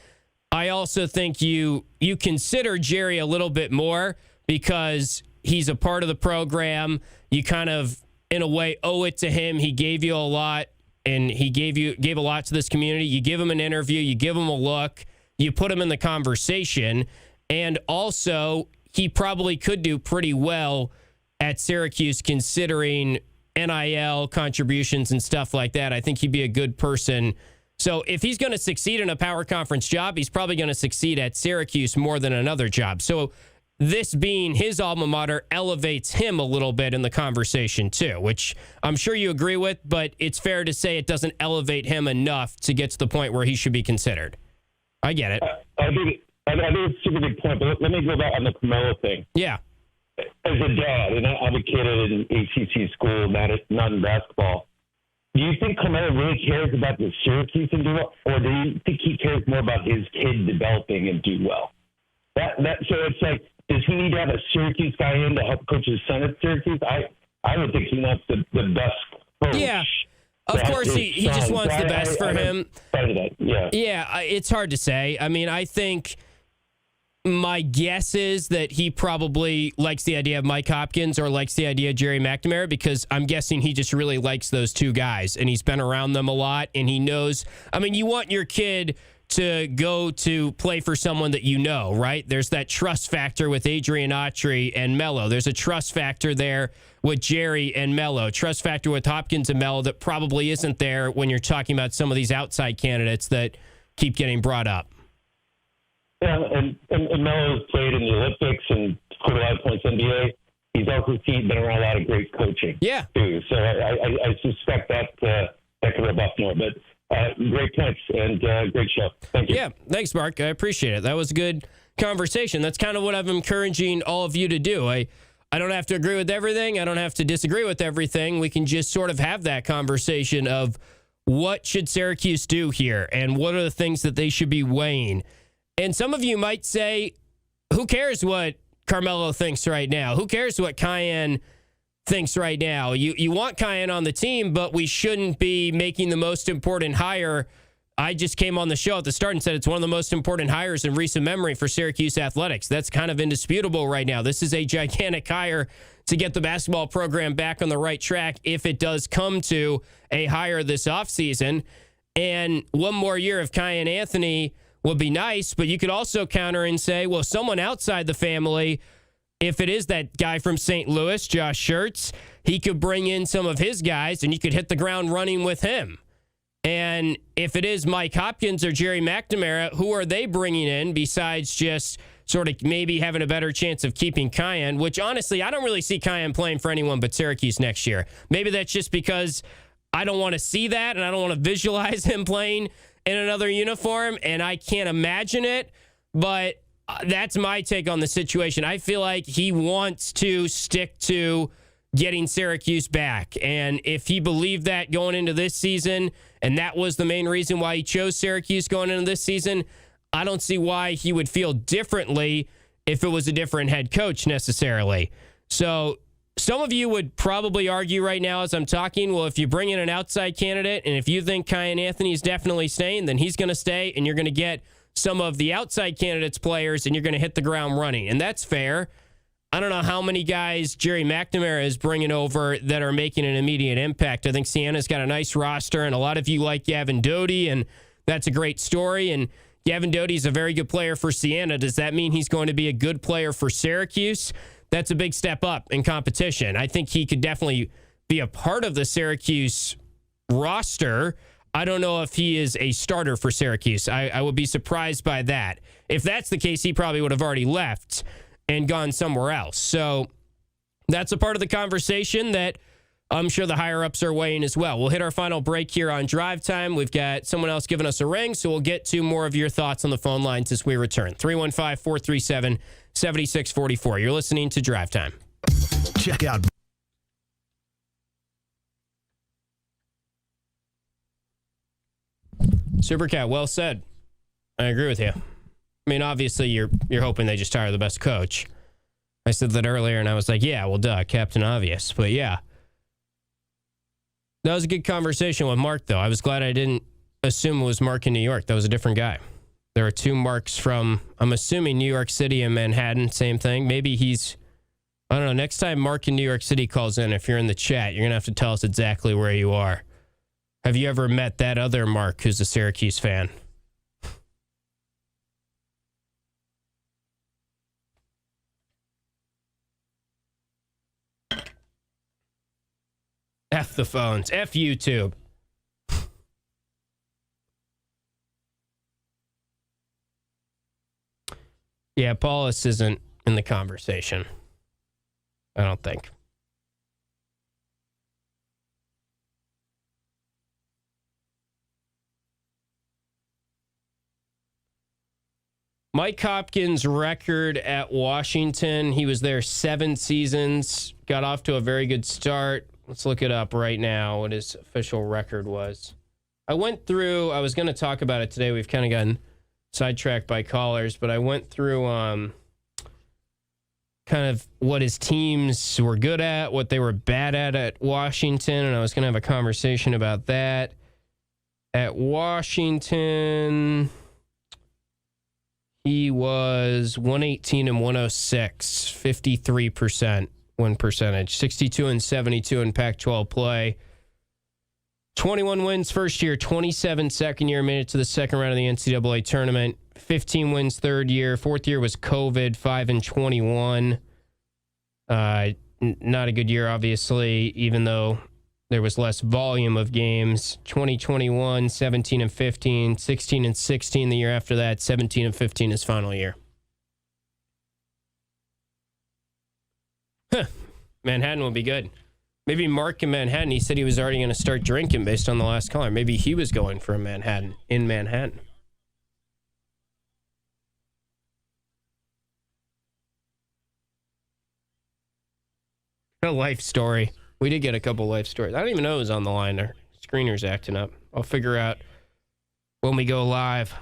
I also think you consider Jerry a little bit more because he's a part of the program. You kind of in a way, owe it to him. He gave you a lot, and he gave a lot to this community. You give him an interview, you give him a look, you put him in the conversation, and also he probably could do pretty well at Syracuse considering NIL contributions and stuff like that. I think he'd be a good person. So if he's going to succeed in a power conference job, he's probably going to succeed at Syracuse more than another job. So this being his alma mater elevates him a little bit in the conversation too, which I'm sure you agree with, but it's fair to say it doesn't elevate him enough to get to the point where he should be considered. I get it. I think it's a super good point, but let me go back on the Carmelo thing. Yeah. As a dad, and I advocated in ACC school, not in basketball, do you think Carmelo really cares about the Syracuse and do well, or do you think he cares more about his kid developing and do well? So it's like, does he need to have a Syracuse guy in to help coach his son at Syracuse? I would think he wants the best coach. Yeah. Of course, he just wants the best for him. Yeah, it's hard to say. I mean, I think my guess is that he probably likes the idea of Mike Hopkins or likes the idea of Jerry McNamara, because I'm guessing he just really likes those two guys, and he's been around them a lot, and he knows. I mean, you want your kid to go to play for someone that you know, right? There's that trust factor with Adrian Autry and Melo. There's a trust factor there with Jerry and Melo. Trust factor with Hopkins and Melo that probably isn't there when you're talking about some of these outside candidates that keep getting brought up. Yeah, and Melo's played in the Olympics and scored a lot of points in the NBA. He's also been around a lot of great coaching, too. So I suspect that could rub off more. But great points and great show. Thank you. Yeah, thanks, Mark. I appreciate it. That was a good conversation. That's kind of what I'm encouraging all of you to do. I don't have to agree with everything. I don't have to disagree with everything. We can just sort of have that conversation of what should Syracuse do here and what are the things that they should be weighing. And some of you might say, who cares what Carmelo thinks right now? Who cares what Cayenne thinks right now? You want Cayenne on the team, but we shouldn't be making the most important hire. I just came on the show at the start and said it's one of the most important hires in recent memory for Syracuse athletics. That's kind of indisputable right now. This is a gigantic hire to get the basketball program back on the right track if it does come to a hire this offseason. And one more year of Cayenne Anthony would be nice, but you could also counter and say, well, someone outside the family, if it is that guy from St. Louis, Josh Schertz, he could bring in some of his guys and you could hit the ground running with him. And if it is Mike Hopkins or Jerry McNamara, who are they bringing in besides just sort of maybe having a better chance of keeping Cayenne, which honestly, I don't really see Cayenne playing for anyone but Syracuse next year. Maybe that's just because I don't want to see that and I don't want to visualize him playing in another uniform, and I can't imagine it, but that's my take on the situation. I feel like he wants to stick to getting Syracuse back, and if he believed that going into this season, and that was the main reason why he chose Syracuse going into this season, I don't see why he would feel differently if it was a different head coach necessarily. So some of you would probably argue right now as I'm talking, well, if you bring in an outside candidate and if you think Cayenne Anthony is definitely staying, then he's going to stay and you're going to get some of the outside candidates players and you're going to hit the ground running. And that's fair. I don't know how many guys Jerry McNamara is bringing over that are making an immediate impact. I think Sienna's got a nice roster and a lot of you like Gavin Doty, and that's a great story. And Gavin Doty is a very good player for Siena. Does that mean he's going to be a good player for Syracuse? That's a big step up in competition. I think he could definitely be a part of the Syracuse roster. I don't know if he is a starter for Syracuse. I would be surprised by that. If that's the case, he probably would have already left and gone somewhere else. So that's a part of the conversation that I'm sure the higher-ups are weighing as well. We'll hit our final break here on Drive Time. We've got someone else giving us a ring, so we'll get to more of your thoughts on the phone lines as we return. 315-437-7644. You're listening to Drive Time. Check out Supercat, well said. I agree with you. I mean, obviously, you're hoping they just hire the best coach. I said that earlier, and I was like, yeah, well, duh, Captain Obvious. But yeah. That was a good conversation with Mark, though. I was glad I didn't assume it was Mark in New York. That was a different guy. There are two Marks from, I'm assuming, New York City and Manhattan. Same thing. Maybe he's I don't know. Next time Mark in New York City calls in, if you're in the chat, you're going to have to tell us exactly where you are. Have you ever met that other Mark who's a Syracuse fan? F the phones. F YouTube. Yeah, Paulus isn't in the conversation. I don't think. Mike Hopkins' record at Washington. He was there 7 seasons. Got off to a very good start. Let's look it up right now, what his official record was. I went through, I was going to talk about it today. We've kind of gotten sidetracked by callers, but I went through kind of what his teams were good at, what they were bad at Washington, and I was going to have a conversation about that. At Washington, he was 118 and 106, 53% win percentage, 62 and 72 in Pac-12 play. 21 wins first year, 27 second year, made it to the second round of the NCAA tournament. 15 wins third year. Fourth year was COVID, 5 and 21. Not a good year, obviously, even though there was less volume of games. 2021, 17 and 15, 16 and 16 the year after that, 17 and 15 his final year. Manhattan will be good. Maybe Mark in Manhattan, he said he was already going to start drinking based on the last caller. Maybe he was going for a Manhattan in Manhattan. A life story. We did get a couple life stories. I don't even know who's on the line. Our screener's acting up. I'll figure out when we go live.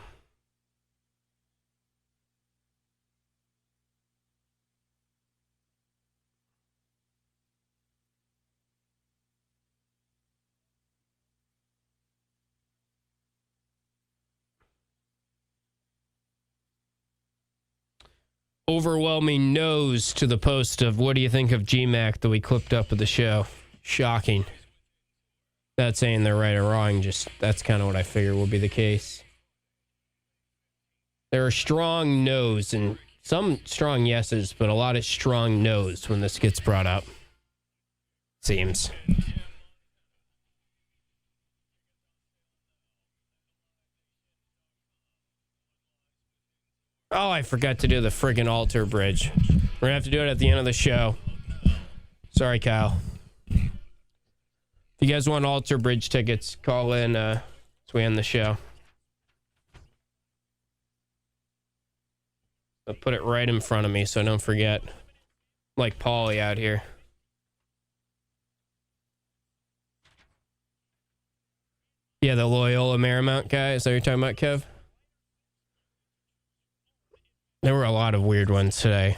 Overwhelming no's to the post of what do you think of GMAC that we clipped up of the show. Shocking. Not saying they're right or wrong, just that's kind of what I figure will be the case. There are strong no's and some strong yeses, but a lot of strong no's when this gets brought up. Seems. Oh, I forgot to do the friggin' altar bridge. We're going to have to do it at the end of the show. Sorry, Kyle. If you guys want altar bridge tickets, call in as we end the show. I'll put it right in front of me so I don't forget. Like Paulie out here. Yeah, the Loyola Marymount guy. Is that what you're talking about, Kev? There were a lot of weird ones today.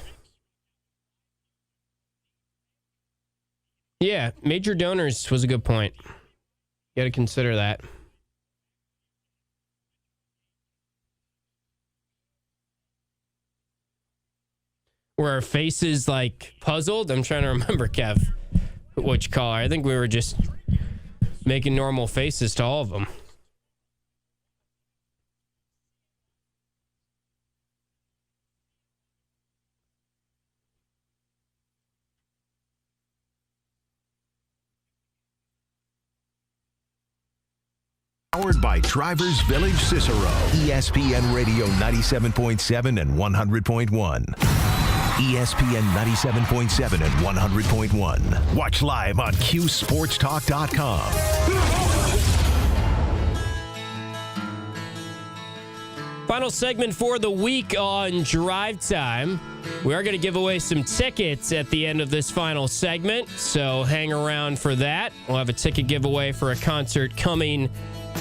Yeah, major donors was a good point. You got to consider that. Were our faces like puzzled? I'm trying to remember, Kev, which caller. I think we were just making normal faces to all of them. Powered by Drivers Village Cicero. ESPN Radio 97.7 and 100.1. ESPN 97.7 and 100.1. Watch live on CuseSportsTalk.com. Final segment for the week on Drive Time. We are going to give away some tickets at the end of this final segment, so hang around for that. We'll have a ticket giveaway for a concert coming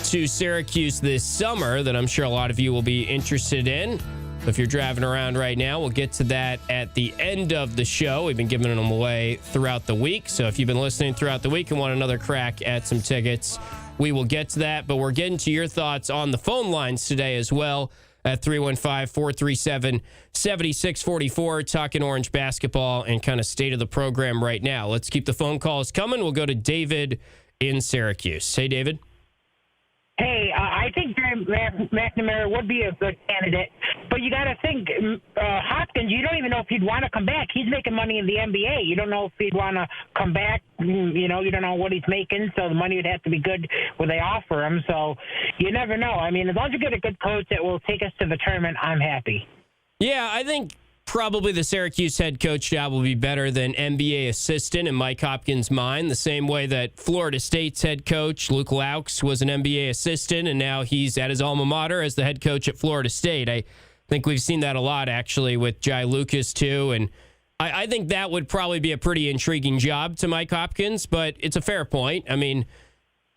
to Syracuse this summer that I'm sure a lot of you will be interested in. If you're driving around right now, we'll get to that at the end of the show. We've been giving them away throughout the week, so if you've been listening throughout the week and want another crack at some tickets, we will get to that. But we're getting to your thoughts on the phone lines today as well. at 315-437-7644. Talking Orange basketball and kind of state of the program right now. Let's keep the phone calls coming. We'll go to David in Syracuse. Hey, David. Hey, I think Graham McNamara would be a good candidate, but you got to think Hopkins. You don't even know if he'd want to come back. He's making money in the NBA. You don't know if he'd want to come back. You don't know what he's making, so the money would have to be good when they offer him. So you never know. I mean, as long as you get a good coach that will take us to the tournament, I'm happy. Yeah, I think probably the Syracuse head coach job will be better than NBA assistant in Mike Hopkins' mind, the same way that Florida State's head coach, Luke Laux, was an NBA assistant, and now he's at his alma mater as the head coach at Florida State. I think we've seen that a lot, actually, with Jai Lucas, too, and I think that would probably be a pretty intriguing job to Mike Hopkins, but it's a fair point. I mean,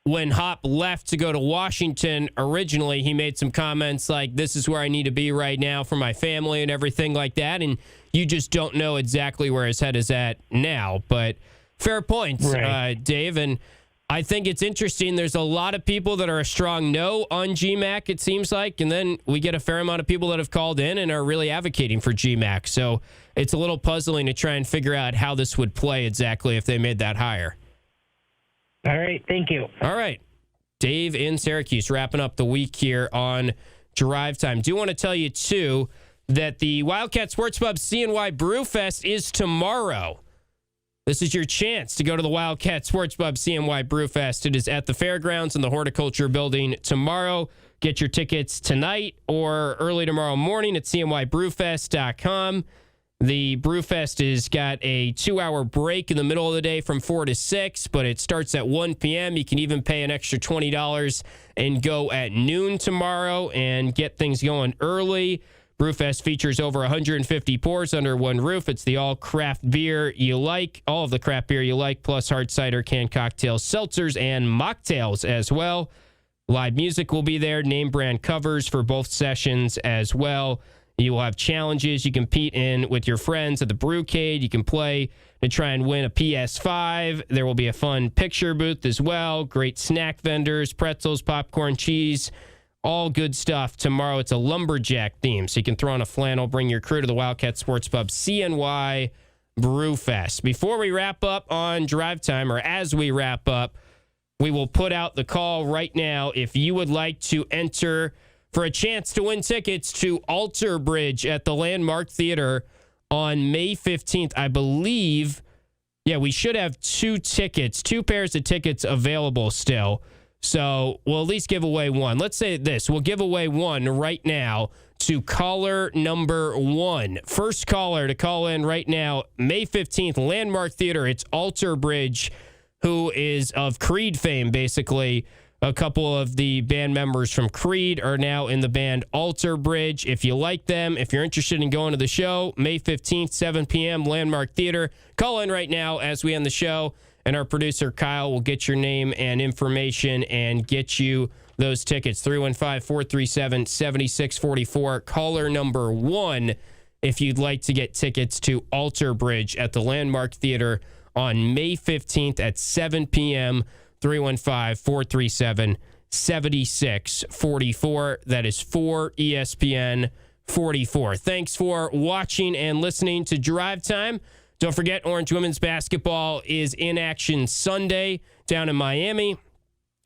when Hop left to go to Washington, originally he made some comments like, this is where I need to be right now for my family and everything like that. And you just don't know exactly where his head is at now. But fair points, right. Dave. And I think it's interesting. There's a lot of people that are a strong no on GMAC, it seems like. And then we get a fair amount of people that have called in and are really advocating for GMAC. So it's a little puzzling to try and figure out how this would play exactly if they made that higher. All right, thank you. All right. Dave in Syracuse wrapping up the week here on Drive Time. Do want to tell you, too, that the Wildcat Sports Pub CNY Brewfest is tomorrow. This is your chance to go to the Wildcat Sports Pub CNY Brewfest. It is at the Fairgrounds in the Horticulture Building tomorrow. Get your tickets tonight or early tomorrow morning at cnybrewfest.com. The Brewfest has got a 2-hour break in the middle of the day from 4 to 6, but it starts at 1 p.m. You can even pay an extra $20 and go at noon tomorrow and get things going early. Brewfest features over 150 pours under one roof. It's the all craft beer you like, all of the craft beer you like, plus hard cider, canned cocktails, seltzers, and mocktails as well. Live music will be there, name brand covers for both sessions as well. You will have challenges you compete in with your friends at the Brewcade. You can play to try and win a PS5. There will be a fun picture booth as well. Great snack vendors, pretzels, popcorn, cheese, all good stuff. Tomorrow it's a lumberjack theme, so you can throw on a flannel, bring your crew to the Wildcat Sports Pub CNY Brewfest. Before we wrap up on Drive Time, or as we wrap up, we will put out the call right now. If you would like to enter for a chance to win tickets to Alter Bridge at the Landmark Theater on May 15th, I believe. Yeah, we should have two pairs of tickets available still. So we'll at least give away one. Let's say this. We'll give away one right now to caller number 1. First caller to call in right now, May 15th, Landmark Theater. It's Alter Bridge, who is of Creed fame, basically. A couple of the band members from Creed are now in the band Alter Bridge. If you like them, if you're interested in going to the show, May 15th, 7 p.m., Landmark Theater. Call in right now as we end the show, and our producer, Kyle, will get your name and information and get you those tickets. 315-437-7644. Caller number 1 if you'd like to get tickets to Alter Bridge at the Landmark Theater on May 15th at 7 p.m., 315-437-7644. That is 4 ESPN 44. Thanks for watching and listening to Drive Time. Don't forget, Orange women's basketball is in action Sunday down in Miami,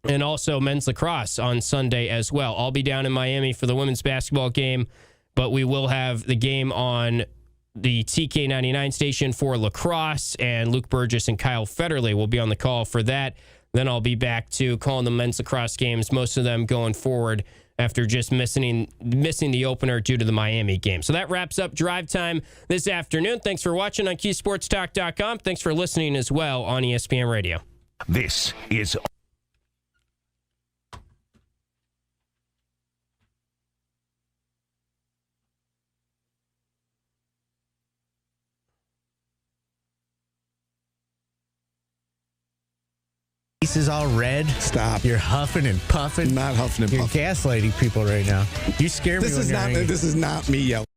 and also men's lacrosse on Sunday as well. I'll be down in Miami for the women's basketball game, but we will have the game on the TK99 station for lacrosse, and Luke Burgess and Kyle Federley will be on the call for that. Then I'll be back to calling the men's lacrosse games, most of them going forward after just missing the opener due to the Miami game. So that wraps up Drive Time this afternoon. Thanks for watching on CuseSportsTalk.com. Thanks for listening as well on ESPN Radio. This is Is all red. Stop. You're huffing and puffing. Not huffing and puffing. You're gaslighting people right now. You scare me. This is not me yelling.